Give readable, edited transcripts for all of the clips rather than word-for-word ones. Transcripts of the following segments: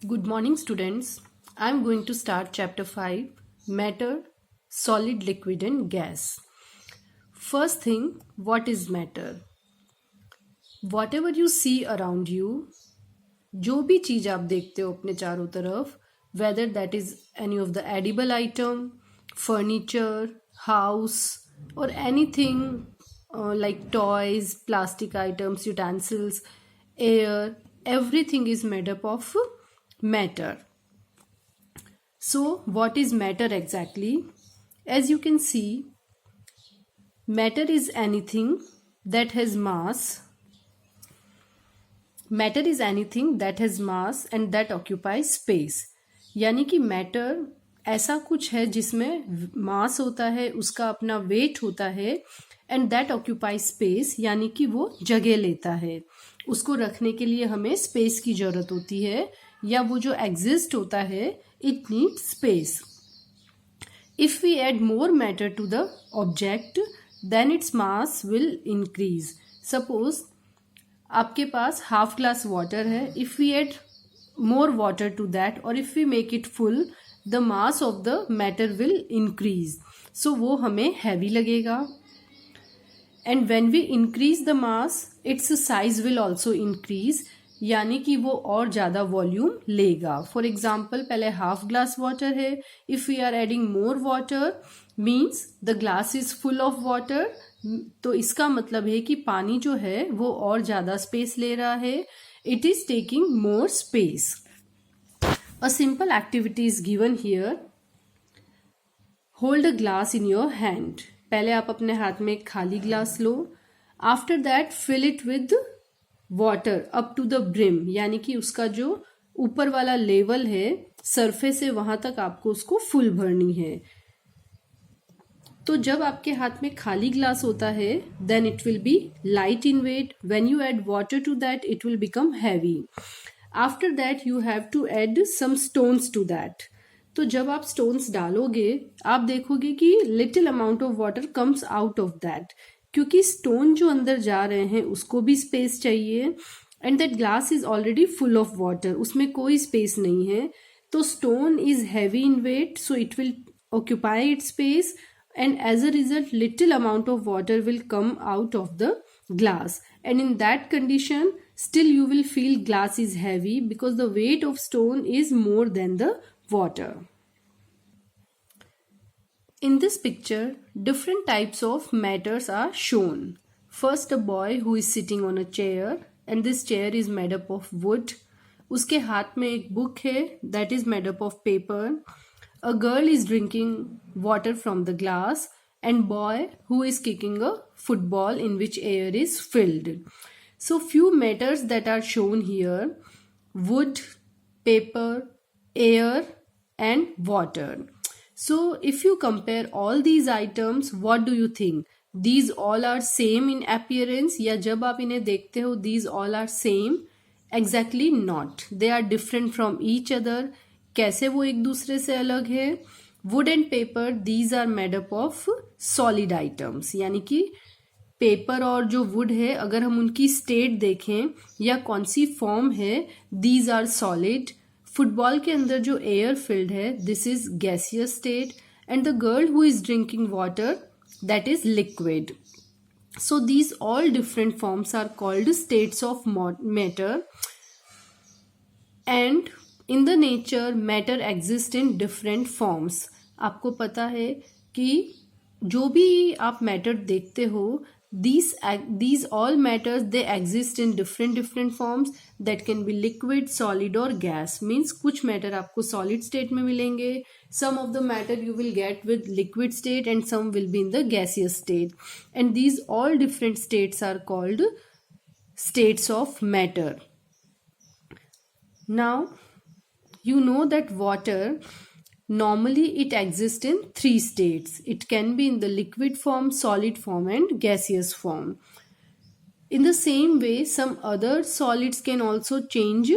Good morning, students. I'm going to start chapter 5 Matter, Solid, Liquid, and Gas. First thing, what is matter? Whatever you see around you, जो भी चीज आप देखते हो अपने चारों तरफ, whether that is any of the edible item, furniture, house, or anything like toys, plastic items, utensils, air, everything is made up of matter. So, what is matter exactly? As you can see, matter is anything that has mass. Matter is anything that has mass and that occupies space. यानी कि matter ऐसा कुछ है जिसमें मास होता है, उसका अपना वेट होता है, एंड दैट ऑक्यूपाई स्पेस, यानी कि वो जगह लेता है. उसको रखने के लिए हमें स्पेस की जरूरत होती है, या वो जो एग्जिस्ट होता है, it need space. If we add more matter to the object then its mass will increase. Suppose आपके पास हाफ ग्लास वाटर है. If we add more water to that, or if we make it full, the mass of the matter will increase. So वो हमें heavy लगेगा. And when we increase the mass, its size will also increase. यानी कि वो और ज़्यादा volume लेगा. For example पहले हाफ ग्लास वाटर है. If we are adding more water means the glass is full of water. तो इसका मतलब है कि पानी जो है वो और ज़्यादा स्पेस ले रहा है. It is taking more space. A simple activity is given here. Hold a glass in your hand. पहले आप अपने हाथ में एक खाली glass low. After that fill it with water up to the brim. यानी कि उसका जो ऊपर वाला लेवल है, सरफेस है, वहां तक आपको उसको फुल भरनी है. तो जब आपके हाथ में खाली ग्लास होता है then it will be light in weight. When you add water to that it will become heavy. After that you have to add some stones to that. तो जब आप स्टोन्स डालोगे आप देखोगे कि little amount of water comes out of that, क्योंकि stone जो अंदर जा रहे हैं उसको भी स्पेस चाहिए, and that glass is already full of water, उसमें कोई स्पेस नहीं है. तो stone is heavy in weight, so it will occupy it space, and as a result little amount of water will come out of the glass, and in that condition still you will feel glass is heavy because the weight of stone is more than the water. In this picture different types of matters are shown. First, a boy who is sitting on a chair, and this chair is made up of wood. उसके हाथ में एक book है that is made up of paper. A girl is drinking water from the glass, and boy who is kicking a football in which air is filled. So few matters that are shown here: wood, paper, air, and water. So if you compare all these items, what do you think? These all are same in appearance, या जब आप इन्हें देखते हो these all are same? Exactly not. They are different from each other. कैसे वो एक दूसरे से अलग है? Wood and paper these are made up of solid items. यानी कि पेपर और जो वुड है अगर हम उनकी स्टेट देखें या कौन सी फॉर्म है, दीज आर सॉलिड. फुटबॉल के अंदर जो एयर फिल्ड है this is gaseous state, and the girl who is drinking water that is liquid. So these all different forms are called states of matter. And in the nature matter exist in different forms. आपको पता है कि जो भी आप matter देखते हो these all matters they exist in different forms that can be liquid, solid or gas. means कुछ मैटर आपको solid state में मिलेंगे, some of the matter you will get with liquid state and some will be in the gaseous state, and these all different states are called states of matter. Now you know that water normally it exists in three states. It can be in the liquid form, solid form and gaseous form. In the same way some other solids can also change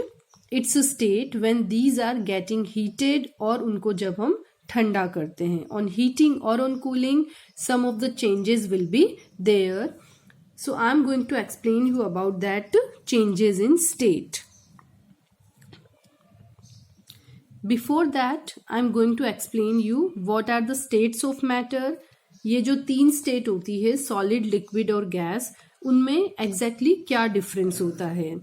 its state when these are getting heated, और उनको जब हम ठंडा करते हैं. On heating or on cooling some of the changes will be there. So I am going to explain you about that changes in state. Before that I am going to explain you what are the states of matter. ये जो 3 state होती है, solid, liquid और gas, उनमें exactly क्या difference होता है.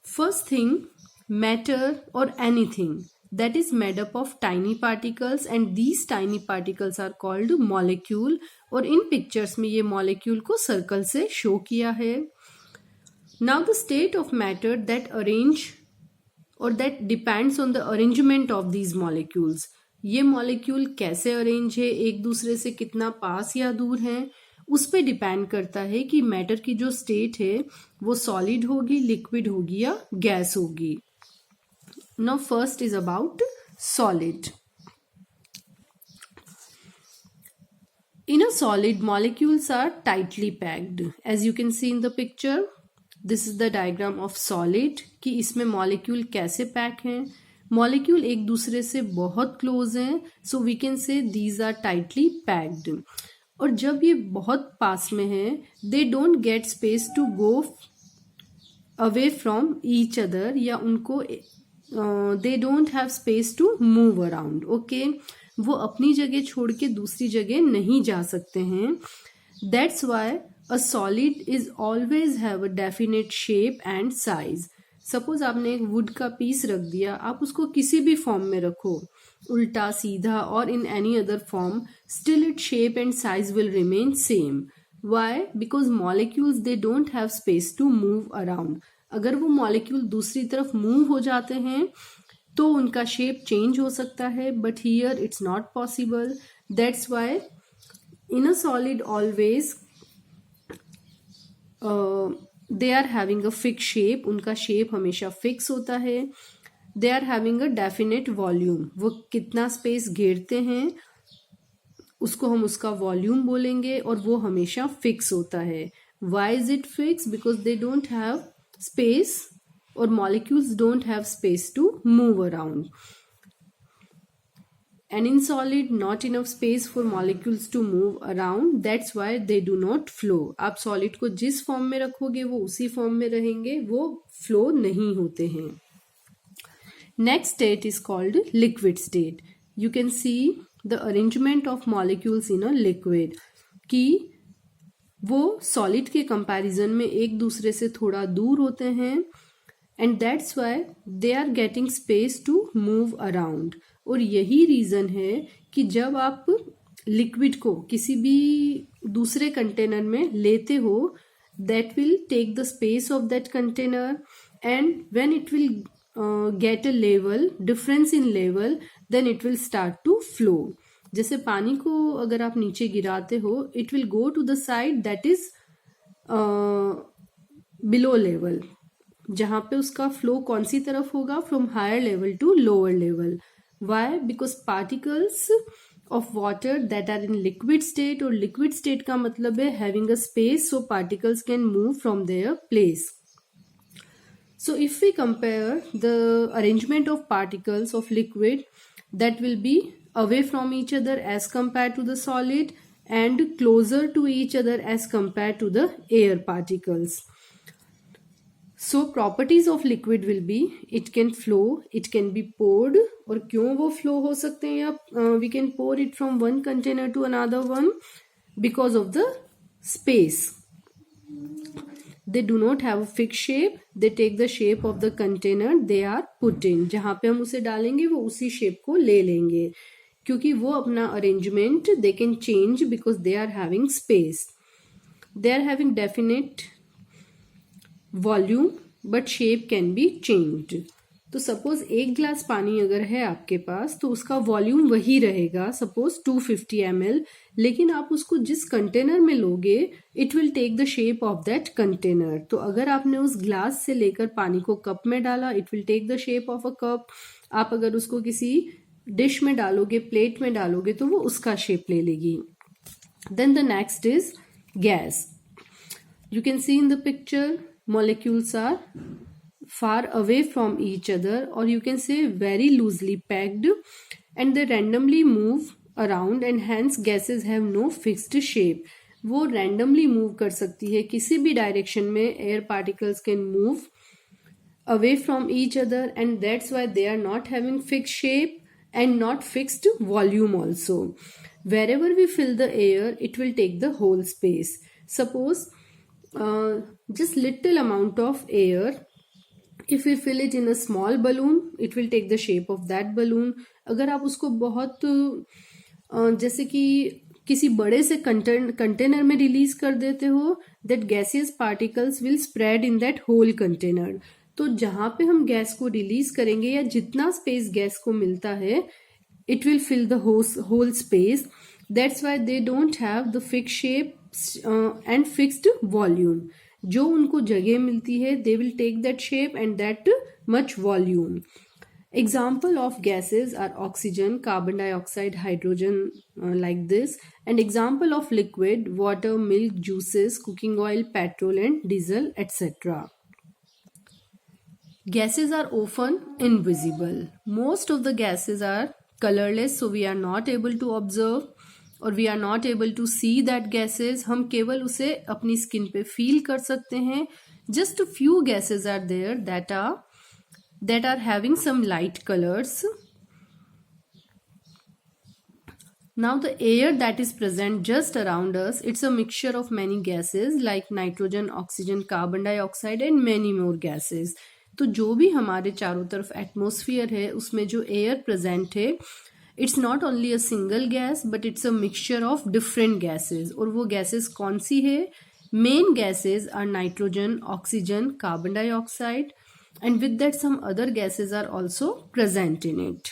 First thing, matter और anything that is made up of tiny particles and these tiny particles are called molecule. और इन पिक्चर्स में ये मॉलिक्यूल को सर्कल से शो किया है. Now the state of matter that arrange or that depends on the arrangement of these molecules. ये molecule कैसे arrange है, एक दूसरे से कितना पास या दूर है, उस पे डिपेंड करता है कि मैटर की जो स्टेट है वो सॉलिड होगी, लिक्विड होगी या गैस होगी. Now first is about solid. In a solid, molecules are tightly packed. As you can see in the picture, this is the diagram of solid कि इसमें molecule कैसे पैक हैं. Molecule एक दूसरे से बहुत close हैं, so we can say these are tightly packed. और जब ये बहुत पास में हैं, they don't get space to go away from each other या उनको they don't have space to move around. Okay, वो अपनी जगह छोड़ के दूसरी जगह नहीं जा सकते हैं. That's why a solid is always have a definite shape and size. Suppose आपने एक वुड का पीस रख दिया, आप उसको किसी भी फॉर्म में रखो, उल्टा, सीधा और in any other form, still its shape and size will remain same. Why? Because molecules they don't have space to move around. अगर वो मॉलिक्यूल दूसरी तरफ मूव हो जाते हैं तो उनका शेप चेंज हो सकता है, but here it's not possible. That's why in a solid always they are having a fix shape. उनका शेप हमेशा फिक्स होता है. They are having a definite volume. वो कितना स्पेस घेरते हैं उसको हम उसका वॉल्यूम बोलेंगे और वो हमेशा फिक्स होता है. Why is it fix? Because they don't have space or molecules don't have space to move around. And in solid, not enough space for molecules to move around. That's why they do not flow. आप solid को जिस form में रखोगे वो उसी form में रहेंगे, वो फ्लो नहीं होते हैं. Next state is called liquid state. You can see the arrangement of molecules in a liquid. कि वो सॉलिड के कंपैरिजन में एक दूसरे से थोड़ा दूर होते हैं and that's why they are getting space to move around. और यही रीज़न है कि जब आप लिक्विड को किसी भी दूसरे कंटेनर में लेते हो, that will take the space of that container and when it will get a level, difference in level, then it will start to flow. जैसे पानी को अगर आप नीचे गिराते हो, it will go to the side that is below level, जहां पे उसका फ्लो कौन सी तरफ होगा, from higher level to lower level. Why? Because particles of water that are in liquid state, और लिक्विड स्टेट का मतलब है having a space, so particles can move from their place. So if we compare the arrangement of particles of liquid, that will be away from each other as compared to the solid and closer to each other as compared to the air particles. So properties of liquid will be it can flow, it can be poured. और क्यों वो flow हो सकते हैं या we can pour it from one container to another one? Because of the space. They do not have a fixed shape. They take the shape of the container they are put in. जहाँ पे हम उसे डालेंगे वो उसी shape को ले लेंगे, क्योंकि वो अपना arrangement they can change because they are having space. They are having definite volume but shape can be changed. तो सपोज एक ग्लास पानी अगर है आपके पास तो उसका वॉल्यूम वही रहेगा, सपोज 250 ml, लेकिन आप उसको जिस कंटेनर में लोगे it will take the shape of that container. तो अगर आपने उस ग्लास से लेकर पानी को कप में डाला, it will take the shape of a cup. आप अगर उसको किसी डिश में डालोगे, प्लेट में डालोगे, तो वो उसका शेप ले लेगी. Then the next is gas. You can see in the picture molecules are far away from each other, or you can say very loosely packed, and they randomly move around and hence gases have no fixed shape. वो randomly move कर सकती है किसी भी direction में. Air particles can move away from each other, and that's why they are not having fixed shape and not fixed volume also. Wherever we fill the air, it will take the whole space. Suppose just little amount of air, if we fill it in a small balloon, it will take the shape of that balloon. अगर आप उसको बहुत जैसे कि किसी बड़े से container में रिलीज कर देते हो, that gaseous particles will spread in that whole container. तो जहां पे हम गैस को रिलीज करेंगे या जितना स्पेस गैस को मिलता है, it will fill the whole space. That's why they don't have the fixed shape and fixed volume. जो उनको जगह मिलती है, they will take that shape and that much volume. Example of gases are oxygen, carbon dioxide, hydrogen, like this. And example of liquid: water, milk, juices, cooking oil, petrol and diesel, etc. Gases are often invisible. Most of the gases are colorless, so we are not able to observe or we are not able to see that gases. हम केवल उसे अपनी skin पे feel कर सकते हैं. Just a few gases are there that are having some light colors. Now the air that is present just around us, it's a mixture of many gases like nitrogen, oxygen, carbon dioxide and many more gases. तो जो भी हमारे चारों तरफ atmosphere है, उसमें जो air present है, it's not only a single gas but it's a mixture of different gases. और वो गैसेस कौन सी है? Main gases are nitrogen, oxygen, carbon dioxide, and with that some other gases are also present in it.